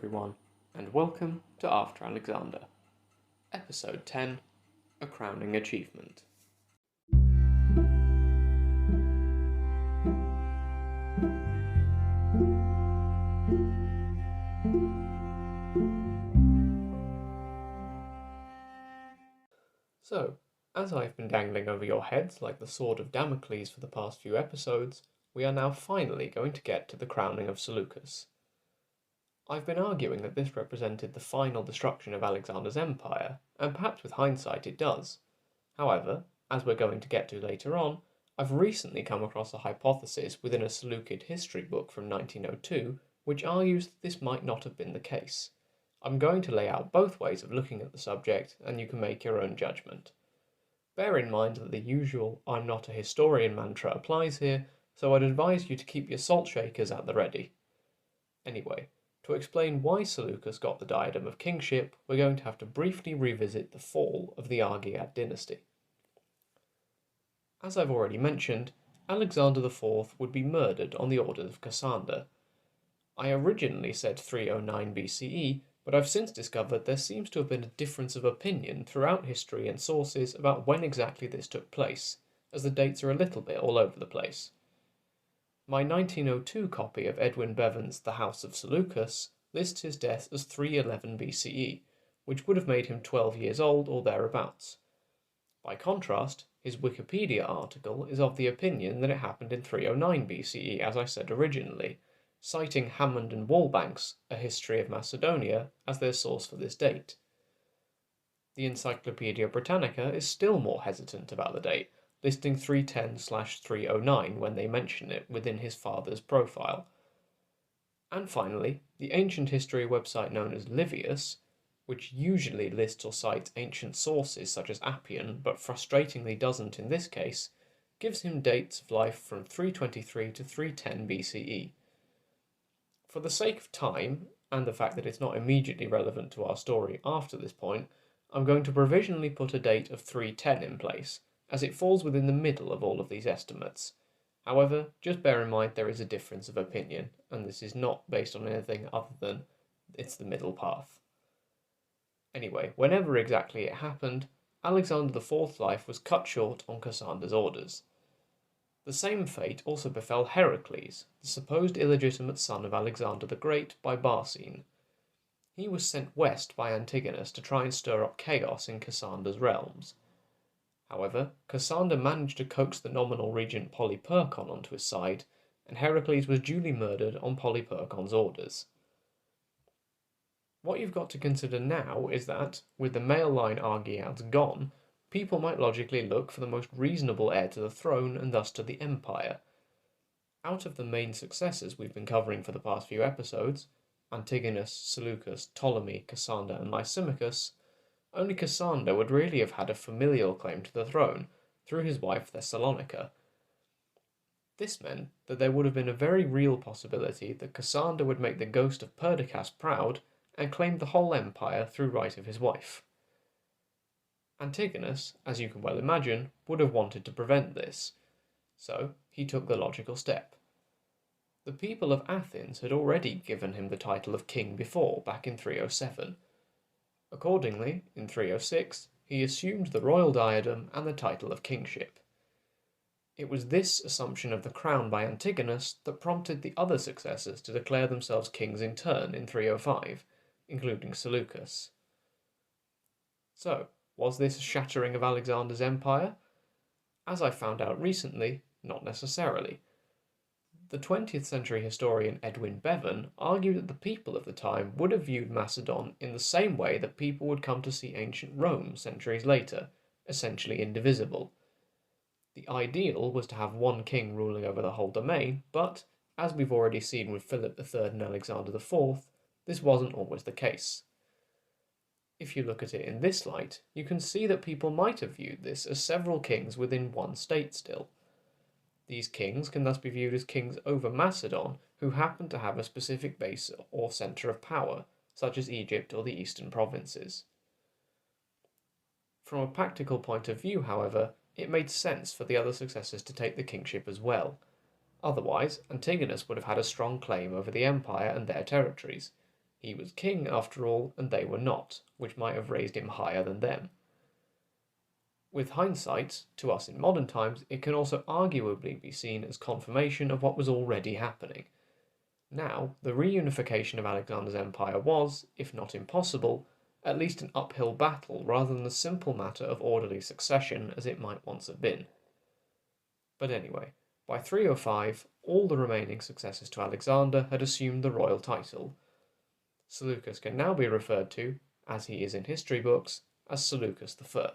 everyone, and welcome to After Alexander, Episode 10, A Crowning Achievement. So, as I've been dangling over your heads like the sword of Damocles for the past few episodes, we are now finally going to get to the crowning of Seleucus. I've been arguing that this represented the final destruction of Alexander's empire, and perhaps with hindsight it does. However, as we're going to get to later on, I've recently come across a hypothesis within a Seleucid history book from 1902 which argues that this might not have been the case. I'm going to lay out both ways of looking at the subject, and you can make your own judgment. Bear in mind that the usual "I'm not a historian" mantra applies here, so I'd advise you to keep your salt shakers at the ready. Anyway, to explain why Seleucus got the diadem of kingship, we're going to have to briefly revisit the fall of the Argead dynasty. As I've already mentioned, Alexander IV would be murdered on the orders of Cassander. I originally said 309 BCE, but I've since discovered there seems to have been a difference of opinion throughout history and sources about when exactly this took place, as the dates are a little bit all over the place. My 1902 copy of Edwin Bevan's The House of Seleucus lists his death as 311 BCE, which would have made him 12 years old or thereabouts. By contrast, his Wikipedia article is of the opinion that it happened in 309 BCE, as I said originally, citing Hammond and Walbank's A History of Macedonia as their source for this date. The Encyclopaedia Britannica is still more hesitant about the date, listing 310/309 when they mention it within his father's profile. And finally, the ancient history website known as Livius, which usually lists or cites ancient sources such as Appian, but frustratingly doesn't in this case, gives him dates of life from 323 to 310 BCE. For the sake of time, and the fact that it's not immediately relevant to our story after this point, I'm going to provisionally put a date of 310 in place, as it falls within the middle of all of these estimates. However, just bear in mind there is a difference of opinion, and this is not based on anything other than it's the middle path. Anyway, whenever exactly it happened, Alexander IV's life was cut short on Cassander's orders. The same fate also befell Heracles, the supposed illegitimate son of Alexander the Great, by Barsine. He was sent west by Antigonus to try and stir up chaos in Cassander's realms. However, Cassander managed to coax the nominal regent Polyperchon onto his side, and Heracles was duly murdered on Polyperchon's orders. What you've got to consider now is that, with the male line Argeads gone, people might logically look for the most reasonable heir to the throne and thus to the empire. Out of the main successors we've been covering for the past few episodes, Antigonus, Seleucus, Ptolemy, Cassander and Lysimachus, only Cassander would really have had a familial claim to the throne, through his wife Thessalonica. This meant that there would have been a very real possibility that Cassander would make the ghost of Perdiccas proud and claim the whole empire through right of his wife. Antigonus, as you can well imagine, would have wanted to prevent this, so he took the logical step. The people of Athens had already given him the title of king before, back in 307. Accordingly, in 306, he assumed the royal diadem and the title of kingship. It was this assumption of the crown by Antigonus that prompted the other successors to declare themselves kings in turn in 305, including Seleucus. So, was this a shattering of Alexander's empire? As I found out recently, not necessarily. The 20th century historian Edwin Bevan argued that the people of the time would have viewed Macedon in the same way that people would come to see ancient Rome centuries later, essentially indivisible. The ideal was to have one king ruling over the whole domain, but, as we've already seen with Philip III and Alexander IV, this wasn't always the case. If you look at it in this light, you can see that people might have viewed this as several kings within one state still. These kings can thus be viewed as kings over Macedon who happen to have a specific base or centre of power, such as Egypt or the eastern provinces. From a practical point of view, however, it made sense for the other successors to take the kingship as well. Otherwise, Antigonus would have had a strong claim over the empire and their territories. He was king, after all, and they were not, which might have raised him higher than them. With hindsight, to us in modern times, it can also arguably be seen as confirmation of what was already happening. Now, the reunification of Alexander's empire was, if not impossible, at least an uphill battle rather than the simple matter of orderly succession as it might once have been. But anyway, by 305, all the remaining successors to Alexander had assumed the royal title. Seleucus can now be referred to, as he is in history books, as Seleucus I.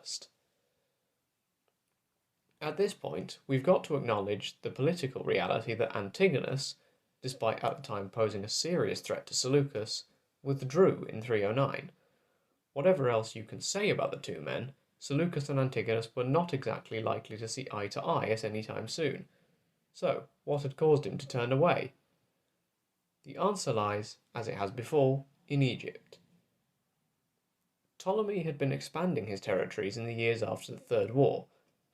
At this point, we've got to acknowledge the political reality that Antigonus, despite at the time posing a serious threat to Seleucus, withdrew in 309. Whatever else you can say about the two men, Seleucus and Antigonus were not exactly likely to see eye to eye at any time soon. So, what had caused him to turn away? The answer lies, as it has before, in Egypt. Ptolemy had been expanding his territories in the years after the Third War,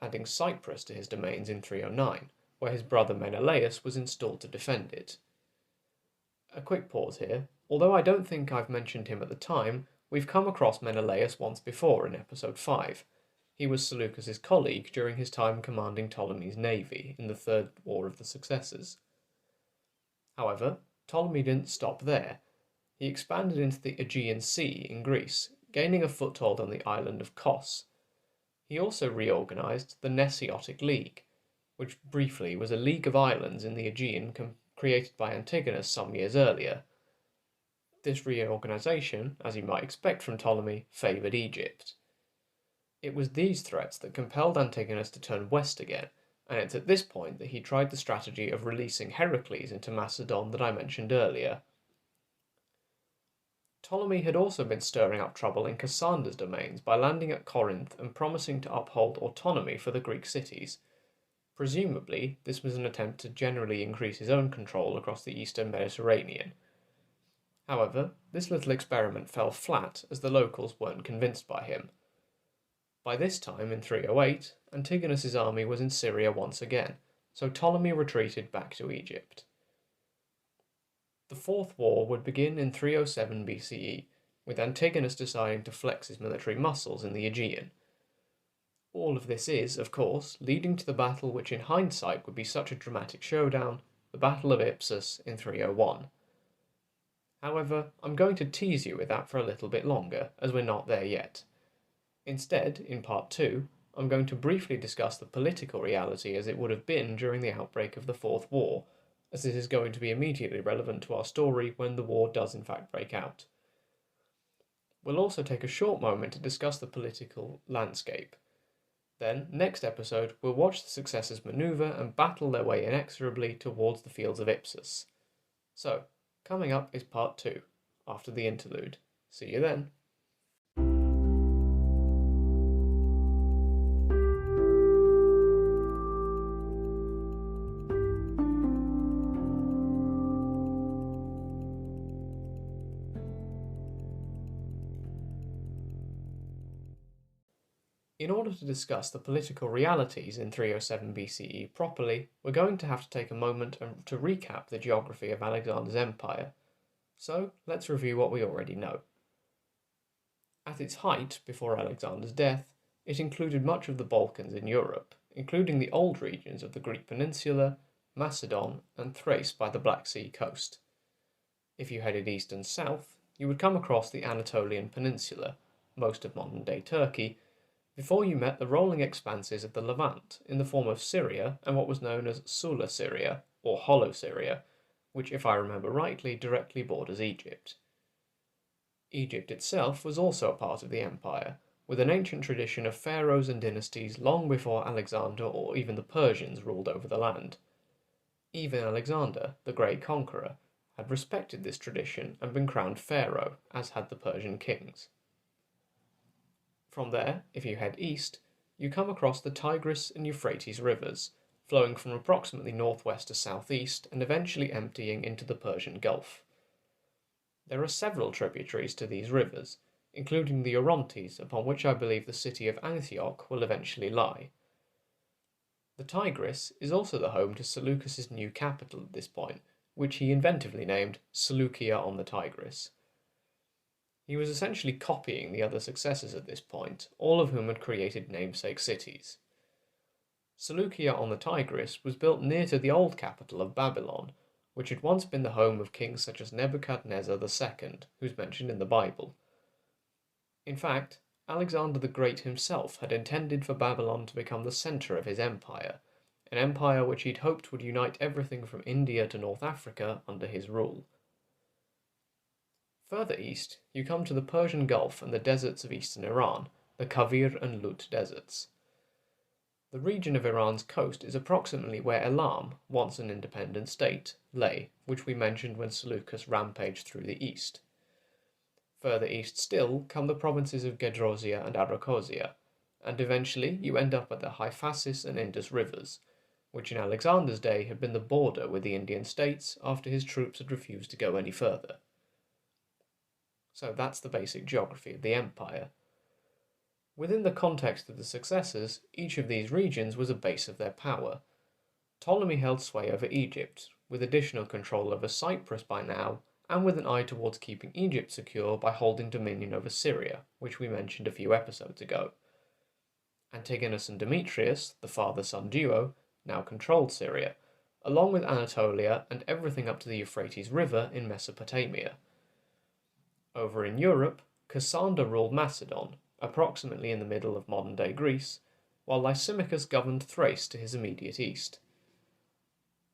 adding Cyprus to his domains in 309, where his brother Menelaus was installed to defend it. A quick pause here. Although I don't think I've mentioned him at the time, we've come across Menelaus once before in episode 5. He was Seleucus's colleague during his time commanding Ptolemy's navy in the Third War of the Successors. However, Ptolemy didn't stop there. He expanded into the Aegean Sea in Greece, gaining a foothold on the island of Kos. He also reorganised the Nesiotic League, which briefly was a league of islands in the Aegean created by Antigonus some years earlier. This reorganisation, as you might expect from Ptolemy, favoured Egypt. It was these threats that compelled Antigonus to turn west again, and it's at this point that he tried the strategy of releasing Heracles into Macedon that I mentioned earlier. Ptolemy had also been stirring up trouble in Cassander's domains by landing at Corinth and promising to uphold autonomy for the Greek cities. Presumably, this was an attempt to generally increase his own control across the eastern Mediterranean. However, this little experiment fell flat as the locals weren't convinced by him. By this time, in 308, Antigonus's army was in Syria once again, so Ptolemy retreated back to Egypt. The Fourth War would begin in 307 BCE, with Antigonus deciding to flex his military muscles in the Aegean. All of this is, of course, leading to the battle which in hindsight would be such a dramatic showdown, the Battle of Ipsus in 301. However, I'm going to tease you with that for a little bit longer, as we're not there yet. Instead, in part 2, I'm going to briefly discuss the political reality as it would have been during the outbreak of the Fourth War, as this is going to be immediately relevant to our story when the war does in fact break out. We'll also take a short moment to discuss the political landscape. Then, next episode, we'll watch the successors manoeuvre and battle their way inexorably towards the fields of Ipsus. So, coming up is part 2, after the interlude. See you then. In order to discuss the political realities in 307 BCE properly, we're going to have to take a moment to recap the geography of Alexander's empire. So, let's review what we already know. At its height, before Alexander's death, it included much of the Balkans in Europe, including the old regions of the Greek peninsula, Macedon, and Thrace by the Black Sea coast. If you headed east and south, you would come across the Anatolian peninsula, most of modern-day Turkey, before you met the rolling expanses of the Levant in the form of Syria and what was known as Sula Syria, or Hollow Syria, which, if I remember rightly, directly borders Egypt. Egypt itself was also a part of the empire, with an ancient tradition of pharaohs and dynasties long before Alexander or even the Persians ruled over the land. Even Alexander, the Great Conqueror, had respected this tradition and been crowned pharaoh, as had the Persian kings. From there, if you head east, you come across the Tigris and Euphrates rivers, flowing from approximately northwest to southeast and eventually emptying into the Persian Gulf. There are several tributaries to these rivers, including the Orontes, upon which I believe the city of Antioch will eventually lie. The Tigris is also the home to Seleucus's new capital at this point, which he inventively named Seleucia on the Tigris. He was essentially copying the other successors at this point, all of whom had created namesake cities. Seleucia on the Tigris was built near to the old capital of Babylon, which had once been the home of kings such as Nebuchadnezzar II, who's mentioned in the Bible. In fact, Alexander the Great himself had intended for Babylon to become the centre of his empire, an empire which he'd hoped would unite everything from India to North Africa under his rule. Further east, you come to the Persian Gulf and the deserts of eastern Iran, the Kavir and Lut deserts. The region of Iran's coast is approximately where Elam, once an independent state, lay, which we mentioned when Seleucus rampaged through the east. Further east still come the provinces of Gedrosia and Arachosia, and eventually you end up at the Hyphasis and Indus rivers, which in Alexander's day had been the border with the Indian states after his troops had refused to go any further. So that's the basic geography of the empire. Within the context of the successors, each of these regions was a base of their power. Ptolemy held sway over Egypt, with additional control over Cyprus by now, and with an eye towards keeping Egypt secure by holding dominion over Syria, which we mentioned a few episodes ago. Antigonus and Demetrius, the father-son duo, now controlled Syria, along with Anatolia and everything up to the Euphrates River in Mesopotamia. Over in Europe, Cassander ruled Macedon, approximately in the middle of modern-day Greece, while Lysimachus governed Thrace to his immediate east.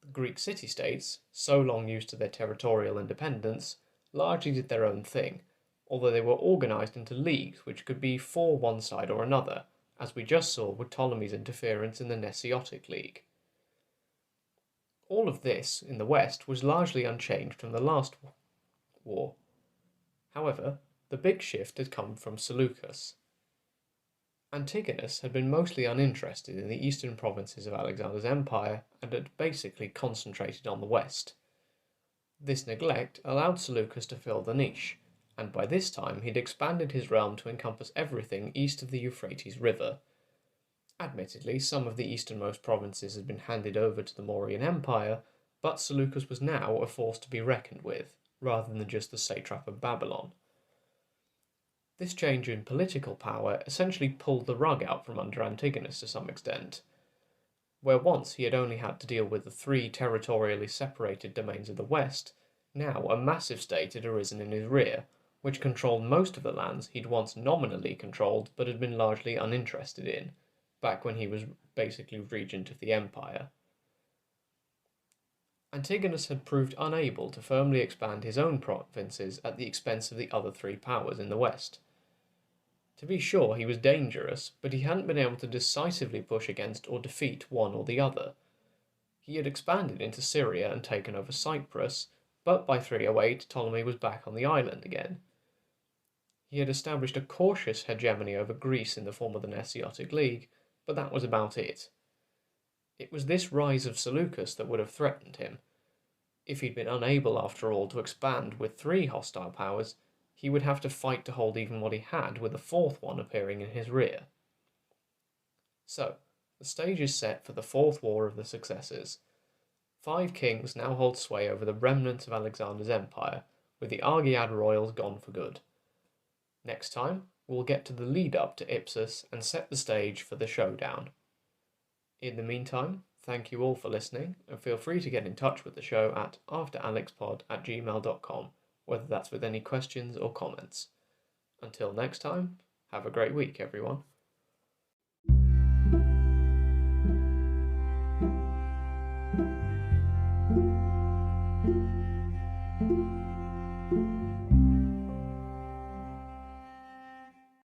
The Greek city-states, so long used to their territorial independence, largely did their own thing, although they were organised into leagues which could be for one side or another, as we just saw with Ptolemy's interference in the Nesiotic League. All of this, in the West, was largely unchanged from the last war. However, the big shift had come from Seleucus. Antigonus had been mostly uninterested in the eastern provinces of Alexander's empire and had basically concentrated on the west. This neglect allowed Seleucus to fill the niche, and by this time he'd expanded his realm to encompass everything east of the Euphrates River. Admittedly, some of the easternmost provinces had been handed over to the Mauryan Empire, but Seleucus was now a force to be reckoned with, rather than just the satrap of Babylon. This change in political power essentially pulled the rug out from under Antigonus to some extent. Where once he had only had to deal with the three territorially separated domains of the West, now a massive state had arisen in his rear, which controlled most of the lands he'd once nominally controlled but had been largely uninterested in, back when he was basically regent of the empire. Antigonus had proved unable to firmly expand his own provinces at the expense of the other three powers in the West. To be sure, he was dangerous, but he hadn't been able to decisively push against or defeat one or the other. He had expanded into Syria and taken over Cyprus, but by 308 Ptolemy was back on the island again. He had established a cautious hegemony over Greece in the form of the Nesiotic League, but that was about it. It was this rise of Seleucus that would have threatened him. If he'd been unable, after all, to expand with three hostile powers, he would have to fight to hold even what he had with a fourth one appearing in his rear. So, the stage is set for the Fourth War of the Successors. 5 kings now hold sway over the remnants of Alexander's empire, with the Argead royals gone for good. Next time, we'll get to the lead-up to Ipsus and set the stage for the showdown. In the meantime, thank you all for listening, and feel free to get in touch with the show at afteralexpod@gmail.com, whether that's with any questions or comments. Until next time, have a great week, everyone.